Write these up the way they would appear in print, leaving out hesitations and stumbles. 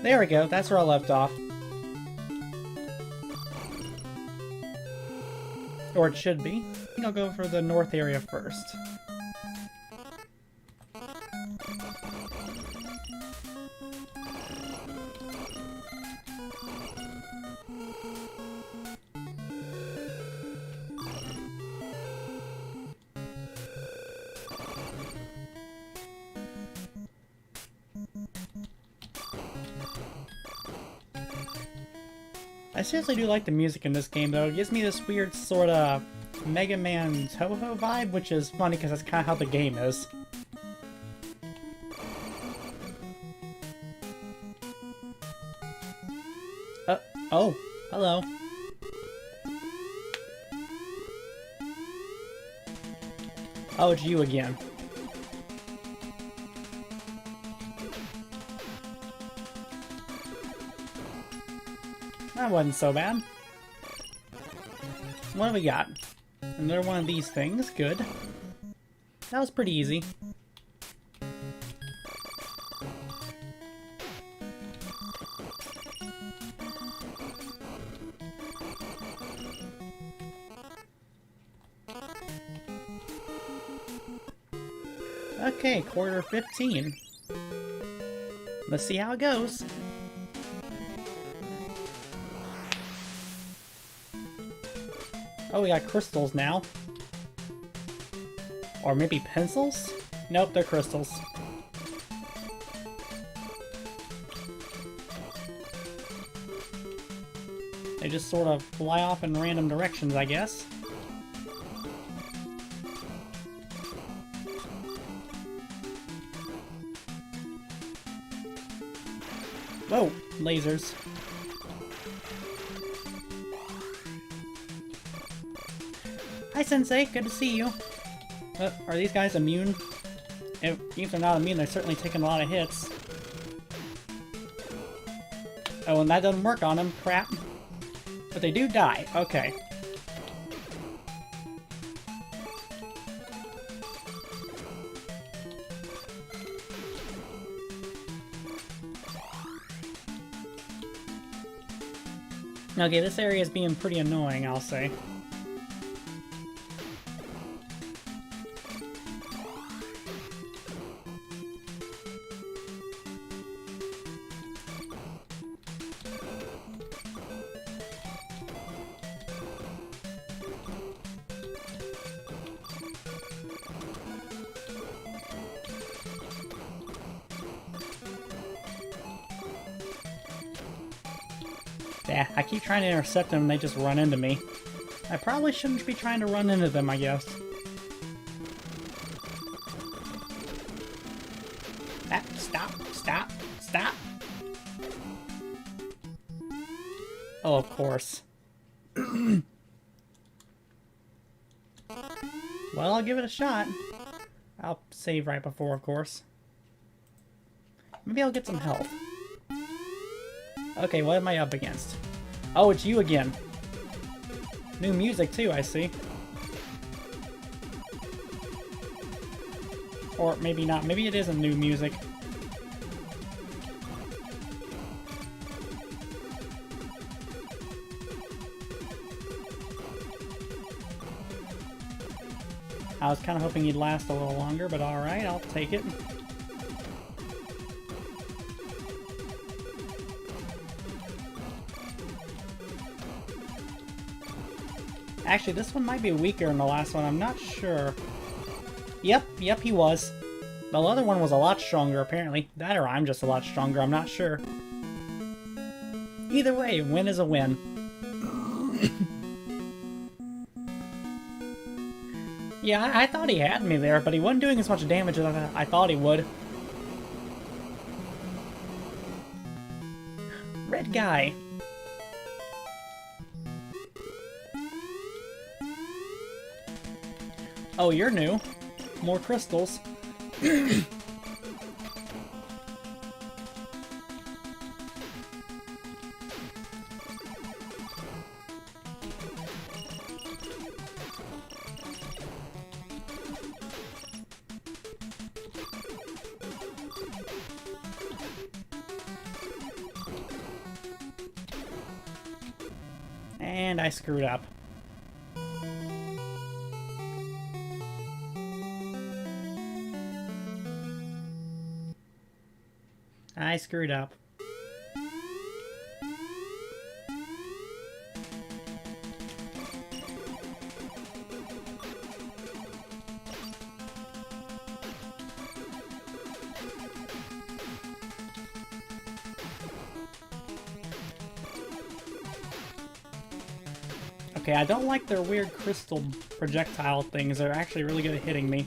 There we go, that's where I left off. Or it should be. I think I'll go for the north area first. I seriously do like the music in this game, though. It gives me this weird sort of Mega Man Toho vibe, which is funny because that's kind of how the game is. Oh, hello. Oh, it's you again. That wasn't so bad. What do we got? Another one of these things. Good. That was pretty easy. Okay, quarter 15. Let's see how it goes. Oh, we got crystals now. Or maybe pencils? Nope, they're crystals. They just sort of fly off in random directions, I guess. Whoa, lasers. Hi, Sensei. Good to see you. Are these guys immune? If they're not immune, they're certainly taking a lot of hits. Oh, and that doesn't work on them. Crap. But they do die. Okay. Okay, this area is being pretty annoying, I'll say. Yeah, I keep trying to intercept them and they just run into me. I probably shouldn't be trying to run into them, I guess. Ah, stop, stop, stop! Oh, of course. Well, I'll give it a shot. I'll save right before, of course. Maybe I'll get some health. Okay, what am I up against? Oh, it's you again. New music too, I see. Or maybe not. Maybe it isn't new music. I was kind of hoping he'd last a little longer, but alright, I'll take it. Actually, this one might be weaker than the last one, I'm not sure. Yep, he was. The other one was a lot stronger, apparently. That or I'm just a lot stronger, I'm not sure. Either way, win is a win. Yeah, I thought he had me there, but he wasn't doing as much damage as I thought he would. Red guy. Oh, you're new. More crystals. And I screwed up. I screwed up. Okay, I don't like their weird crystal projectile things. They're actually really good at hitting me.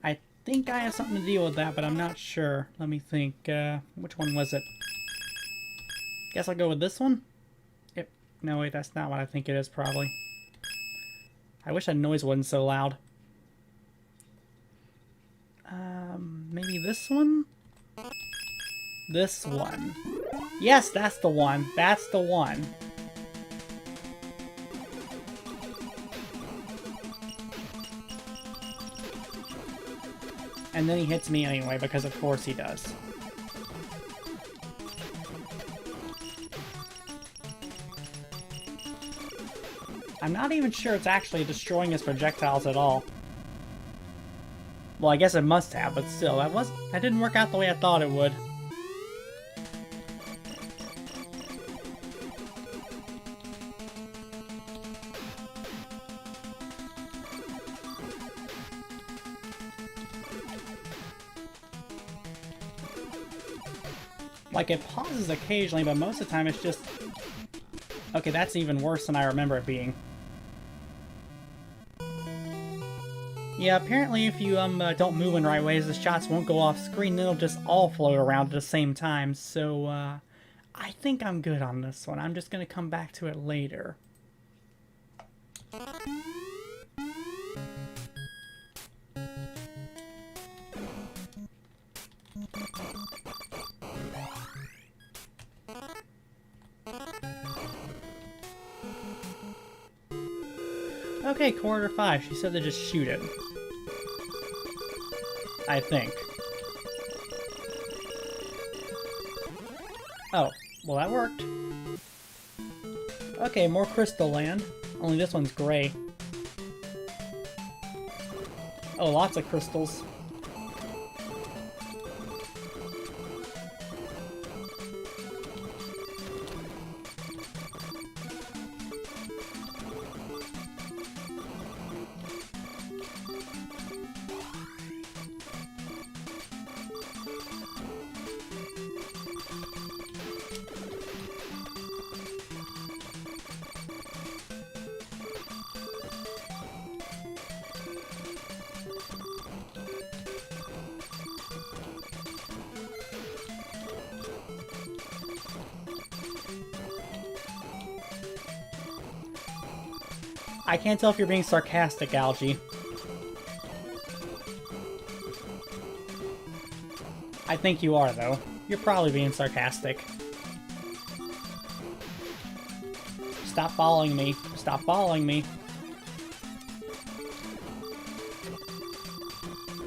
I think I have something to deal with that, but I'm not sure. Let me think. Which one was it? Guess I'll go with this one? Yep. No, wait, that's not what I think it is, probably. I wish that noise wasn't so loud. Maybe this one? This one. Yes, that's the one. That's the one. And then he hits me anyway, because of course he does. I'm not even sure it's actually destroying his projectiles at all. Well, I guess it must have, but still, that didn't work out the way I thought it would. Like, it pauses occasionally, but most of the time it's just... Okay, that's even worse than I remember it being. Yeah, apparently if you don't move in right ways, the shots won't go off screen, they'll just all float around at the same time, so I think I'm good on this one. I'm just gonna come back to it later. Okay, quarter 5. She said to just shoot it. I think. Oh, well that worked. Okay, more Crystal Land. Only this one's gray. Oh, lots of crystals. I can't tell if you're being sarcastic, Algae. I think you are, though. You're probably being sarcastic. Stop following me. Stop following me.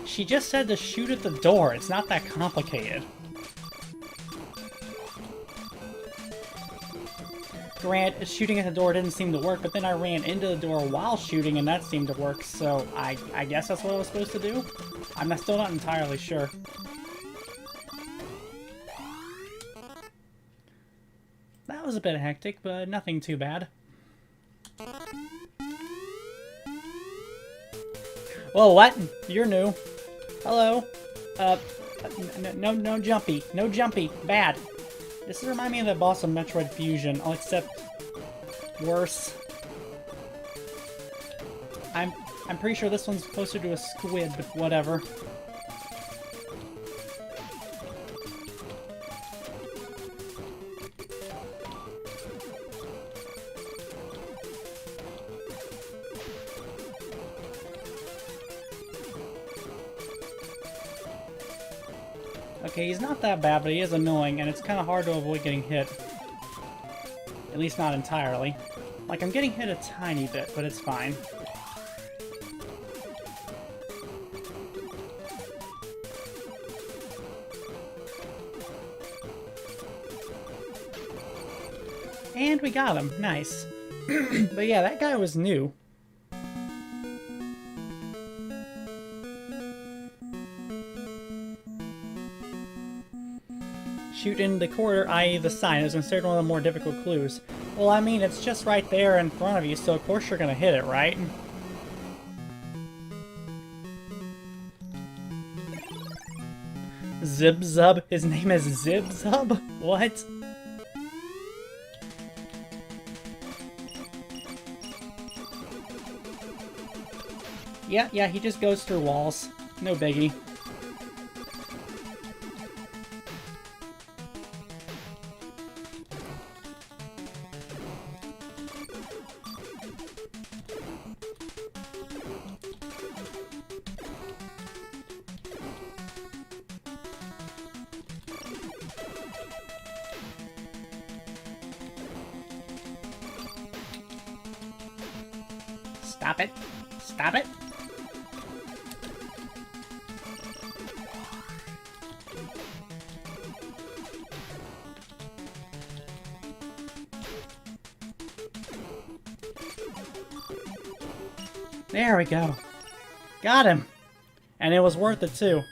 She just said to shoot at the door. It's not that complicated. Grant, shooting at the door didn't seem to work, but then I ran into the door while shooting, and that seemed to work, so I guess that's what I was supposed to do? I'm still not entirely sure. That was a bit hectic, but nothing too bad. Whoa, what? You're new. Hello. No jumpy. No jumpy. Bad. This reminds me of the boss of Metroid Fusion, except worse. I'm pretty sure this one's closer to a squid, but whatever. Okay, he's not that bad, but he is annoying, and it's kind of hard to avoid getting hit. At least not entirely. Like, I'm getting hit a tiny bit, but it's fine. And we got him. Nice. But yeah, that guy was new. Shoot in the corner, i.e. the sign, is considered one of the more difficult clues. Well, I mean, it's just right there in front of you, so of course you're gonna hit it, right? Zib-Zub? His name is Zib-Zub? What? Yeah, he just goes through walls. No biggie. Stop it. Stop it. There we go. Got him. And it was worth it too.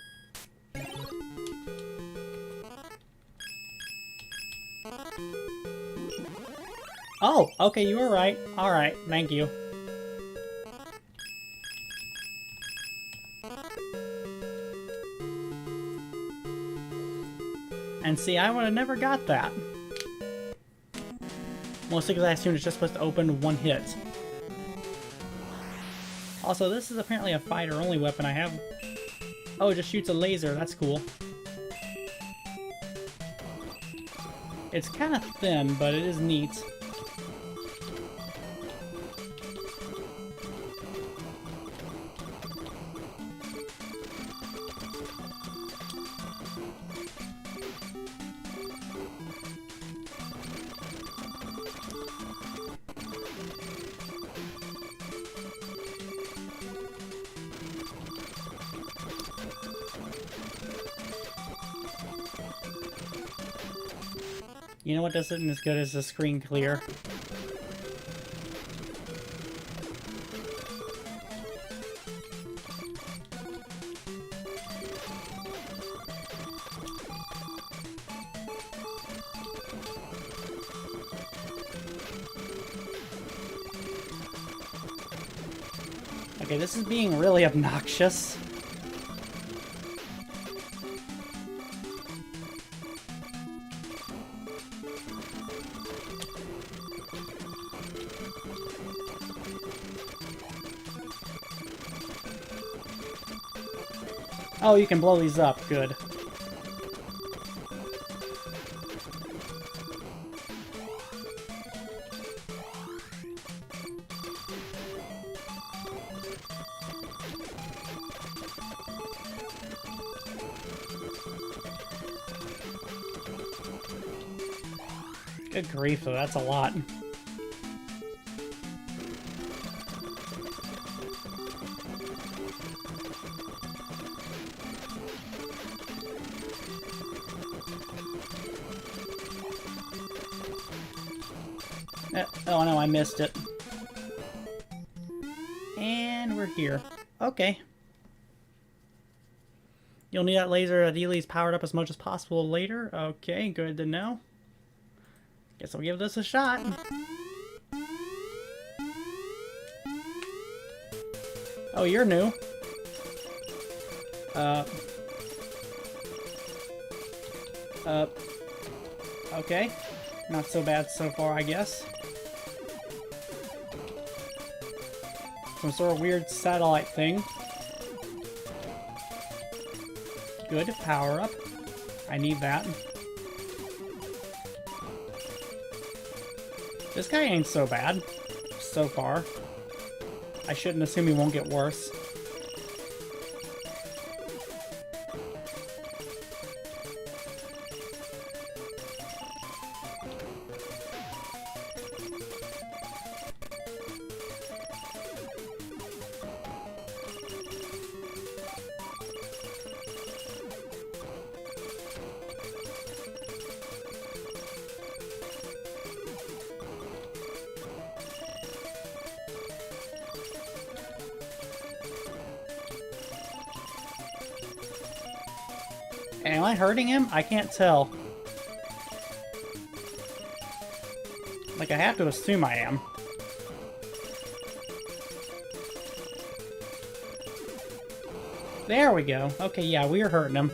Oh, okay, you were right. Alright, thank you. And see, I would have never got that. Mostly because I assumed it's just supposed to open one hit. Also, this is apparently a fighter-only weapon I have. Oh, it just shoots a laser. That's cool. It's kind of thin, but it is neat. You know what isn't as good as the screen clear? Okay, this is being really obnoxious. Oh, you can blow these up. Good. Good grief, though. That's a lot. Oh no, I missed it. And we're here. Okay. You'll need that laser ideally powered up as much as possible later. Okay, good to know. Guess I'll give this a shot. Oh, you're new. Okay. Not so bad so far, I guess. Some sort of weird satellite thing. Good, power up. I need that. This guy ain't so bad. So far. I shouldn't assume he won't get worse. Am I hurting him? I can't tell. Like, I have to assume I am. There we go. Okay, yeah, we are hurting him.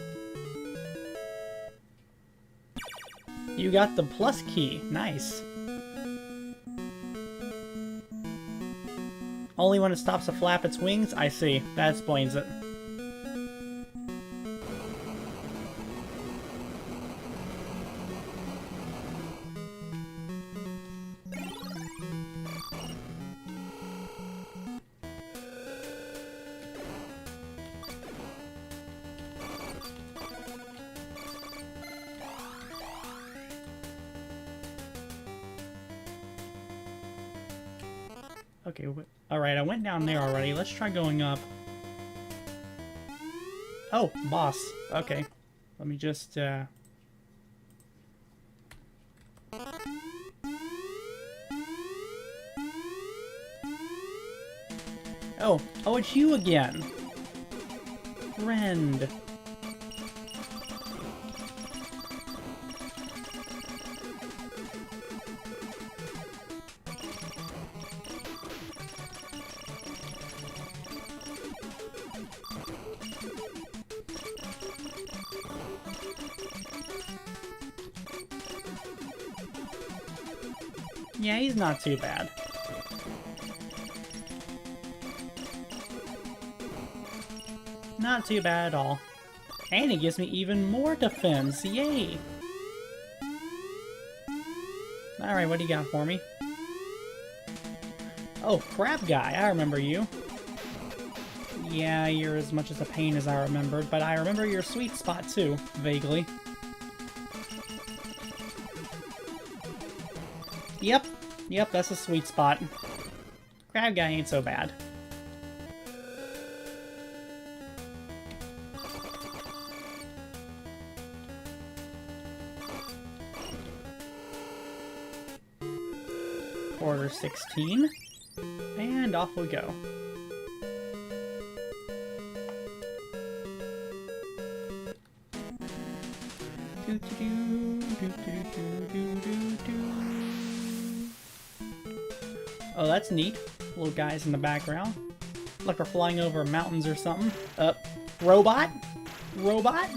You got the plus key. Nice. Only when it stops to flap its wings? I see. That explains it. Okay, alright, I went down there already. Let's try going up. Oh, boss. Okay. Let me just, Oh, it's you again. Friend. Yeah, he's not too bad. Not too bad at all. And it gives me even more defense. Yay! Alright, what do you got for me? Oh, crab guy. I remember you. Yeah, you're as much as a pain as I remembered, but I remember your sweet spot too, vaguely. Yep, that's a sweet spot. Crab guy ain't so bad. Order 16. And off we go. Oh, that's neat. Little guys in the background. Like we're flying over mountains or something. Robot? Robot?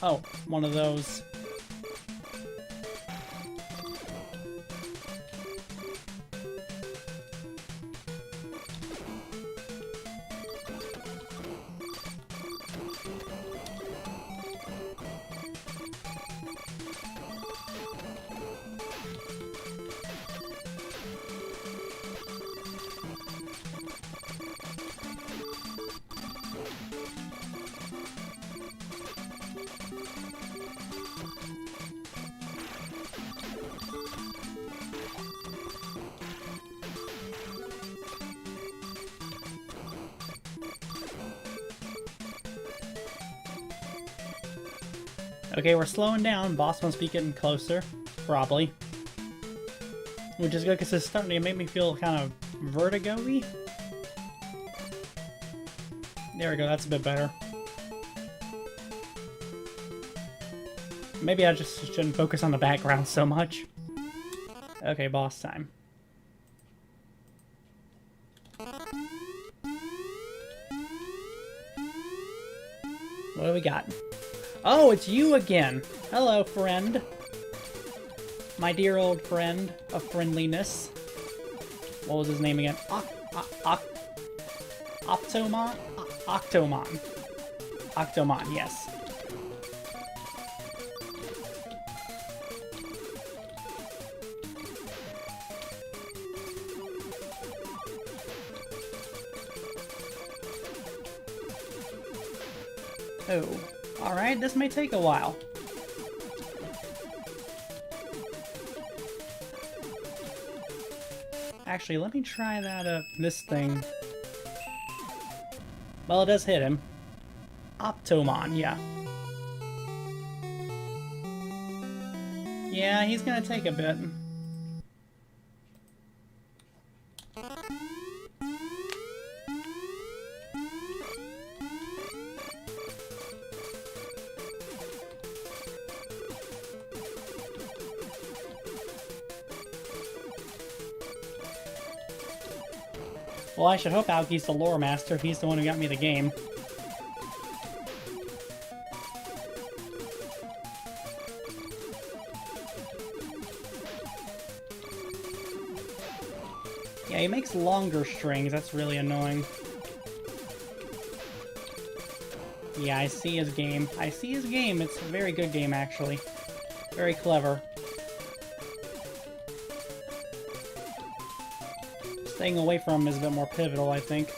Oh, one of those. Okay, we're slowing down. Boss must be getting closer. Probably. Which is good because it's starting to make me feel kind of vertigo-y. There we go, that's a bit better. Maybe I just shouldn't focus on the background so much. Okay, boss time. What do we got? Oh, it's you again! Hello, friend. My dear old friend of friendliness. What was his name again? Octomon? Octomon. Octomon, yes. Oh, alright, this may take a while. Actually, let me try that, this thing. Well, it does hit him. Octomon, yeah. Yeah, he's gonna take a bit. Well, I should hope Aoki's the lore master if he's the one who got me the game. Yeah, he makes longer strings. That's really annoying. Yeah, I see his game. I see his game. It's a very good game, actually. Very clever. Staying away from him is a bit more pivotal, I think.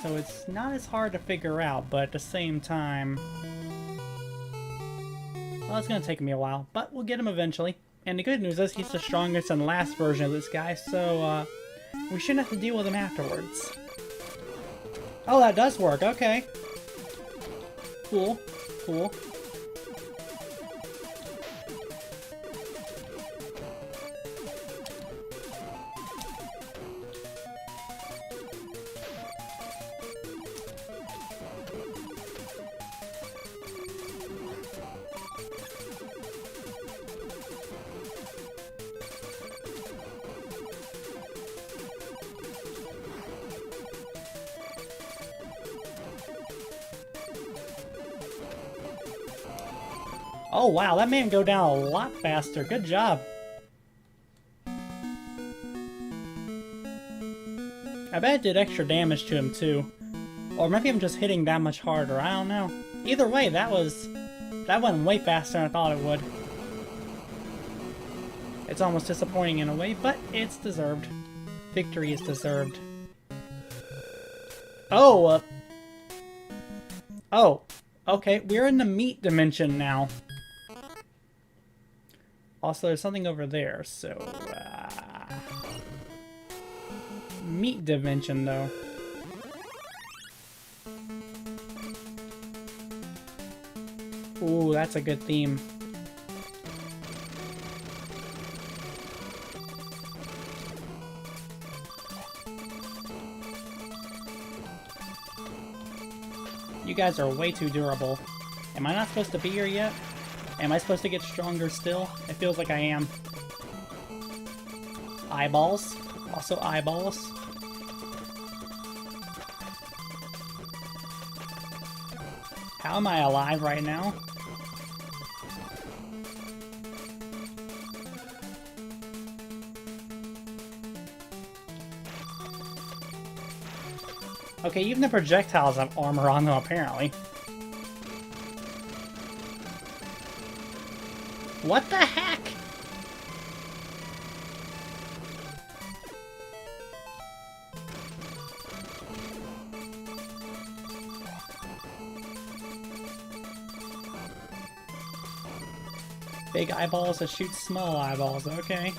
So it's not as hard to figure out, but at the same time... Well, it's gonna take me a while, but we'll get him eventually. And the good news is he's the strongest and last version of this guy, so we shouldn't have to deal with him afterwards. Oh, that does work, okay. Cool, cool. Oh wow, that made him go down a lot faster. Good job. I bet it did extra damage to him too. Or maybe I'm just hitting that much harder. I don't know. Either way, that went way faster than I thought it would. It's almost disappointing in a way, but it's deserved. Victory is deserved. Oh, oh, okay, we're in the meat dimension now. Also, there's something over there, so, meat dimension, though. Ooh, that's a good theme. You guys are way too durable. Am I not supposed to be here yet? Am I supposed to get stronger still? It feels like I am. Eyeballs. Also eyeballs. How am I alive right now? Okay, even the projectiles have armor on them, apparently. What the heck? Big eyeballs that shoot small eyeballs, okay.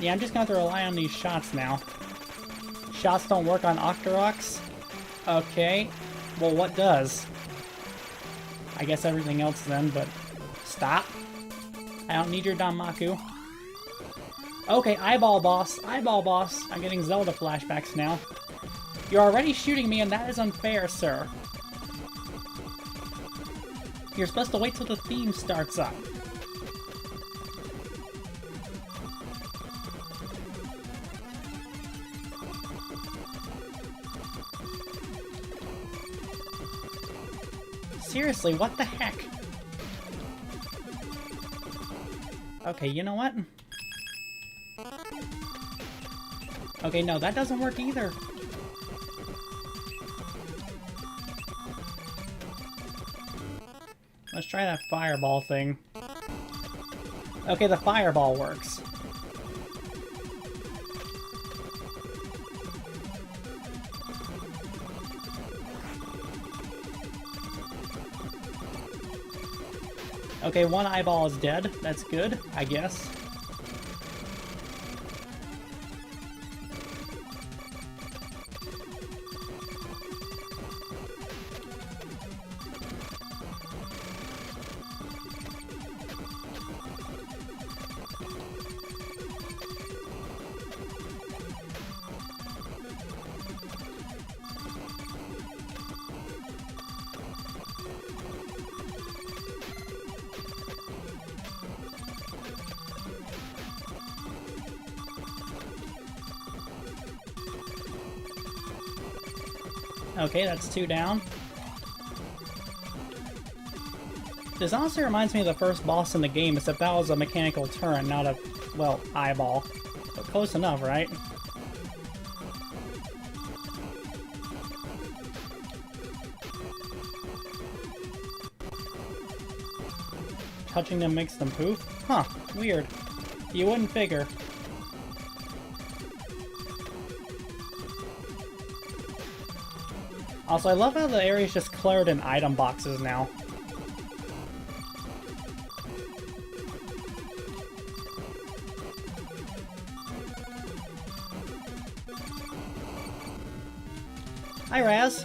Yeah, I'm just gonna have to rely on these shots now. Shots don't work on Octoroks? Okay. Well, what does? I guess everything else then, but... Stop. I don't need your Danmaku. Okay, eyeball boss. Eyeball boss. I'm getting Zelda flashbacks now. You're already shooting me, and that is unfair, sir. You're supposed to wait till the theme starts up. Seriously, what the heck? Okay, you know what? Okay, no, that doesn't work either. Let's try that fireball thing. Okay, the fireball works. Okay, one eyeball is dead. That's good, I guess. Okay, that's 2 down. This honestly reminds me of the first boss in the game, except that was a mechanical turret, not a, well, eyeball. But close enough, right? Touching them makes them poof? Huh, weird. You wouldn't figure. Also, I love how the area's just cleared in item boxes now. Hi, Raz.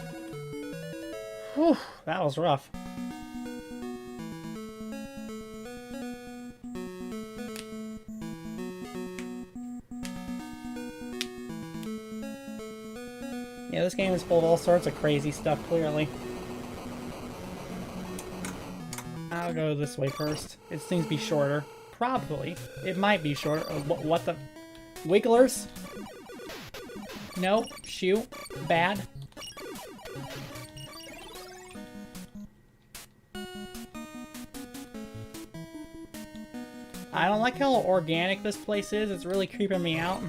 Whew, that was rough. Yeah, this game is full of all sorts of crazy stuff, clearly. I'll go this way first. It seems to be shorter. Probably. It might be shorter. What the? Wigglers? No. Shoot. Bad. I don't like how organic this place is. It's really creeping me out.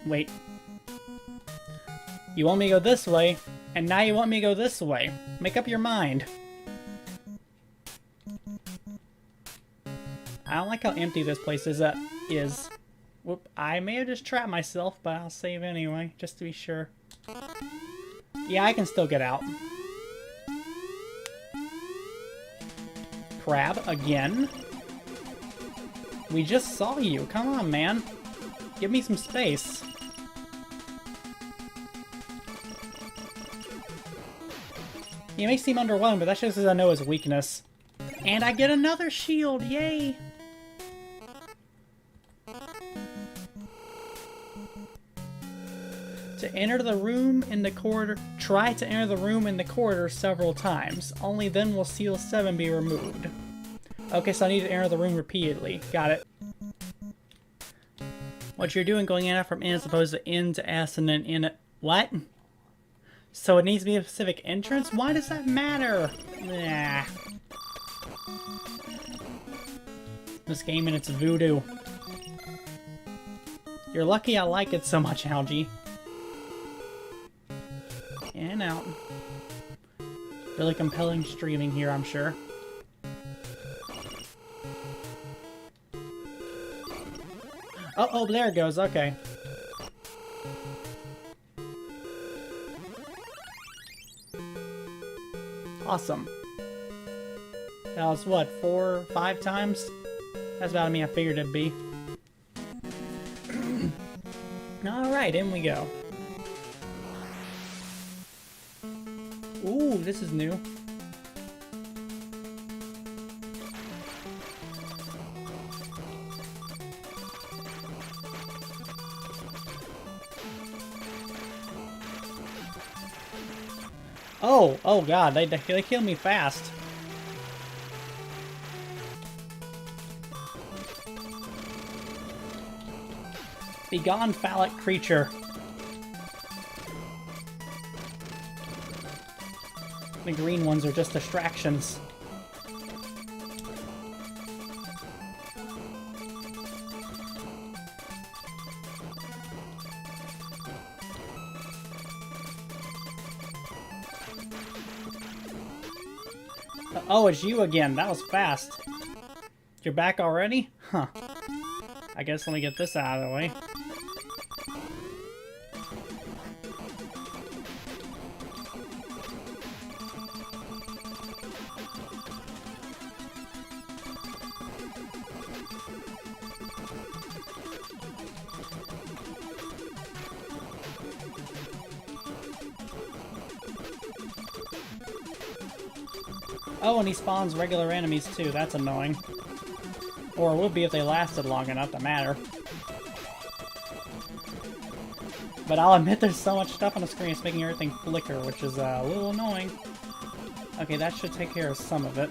Wait. You want me to go this way, and now you want me to go this way. Make up your mind. I don't like how empty this place is. Whoop, I may have just trapped myself, but I'll save anyway, just to be sure. Yeah, I can still get out. Crab, again? We just saw you. Come on, man. Give me some space. He may seem underwhelmed, but that's just as I know his weakness. And I get another shield! Yay! To enter the room in the corridor, try to enter the room in the corridor several times. Only then will Seal 7 be removed. Okay, so I need to enter the room repeatedly. Got it. What you're doing going in out from in as opposed to in to S and then in it. What? So it needs to be a specific entrance? Why does that matter? Nah. This game and its voodoo. You're lucky I like it so much, Algie. In and out. Really compelling streaming here, I'm sure. Oh, there it goes, okay. Awesome. That was what, 4, 5 times? That's about me I figured it'd be. Alright, in we go. Ooh, this is new. Oh god, they kill me fast. Begone, phallic creature. The green ones are just distractions. Oh, it's you again. That was fast. You're back already? Huh. I guess let me get this out of the way. Oh, and he spawns regular enemies too. That's annoying. Or it would be if they lasted long enough to matter. But I'll admit there's so much stuff on the screen, it's making everything flicker, which is a little annoying. Okay, that should take care of some of it.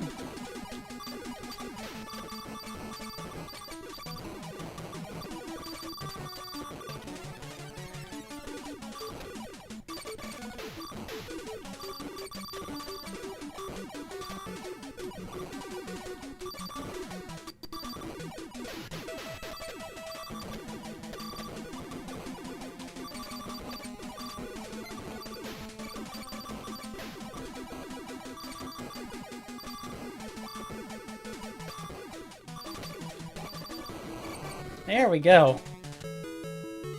There we go.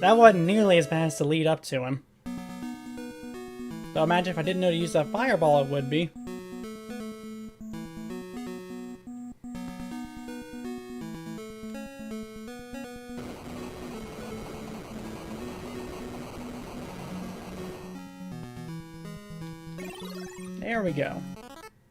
That wasn't nearly as bad as the lead up to him. Though imagine if I didn't know to use that fireball, it would be. There we go.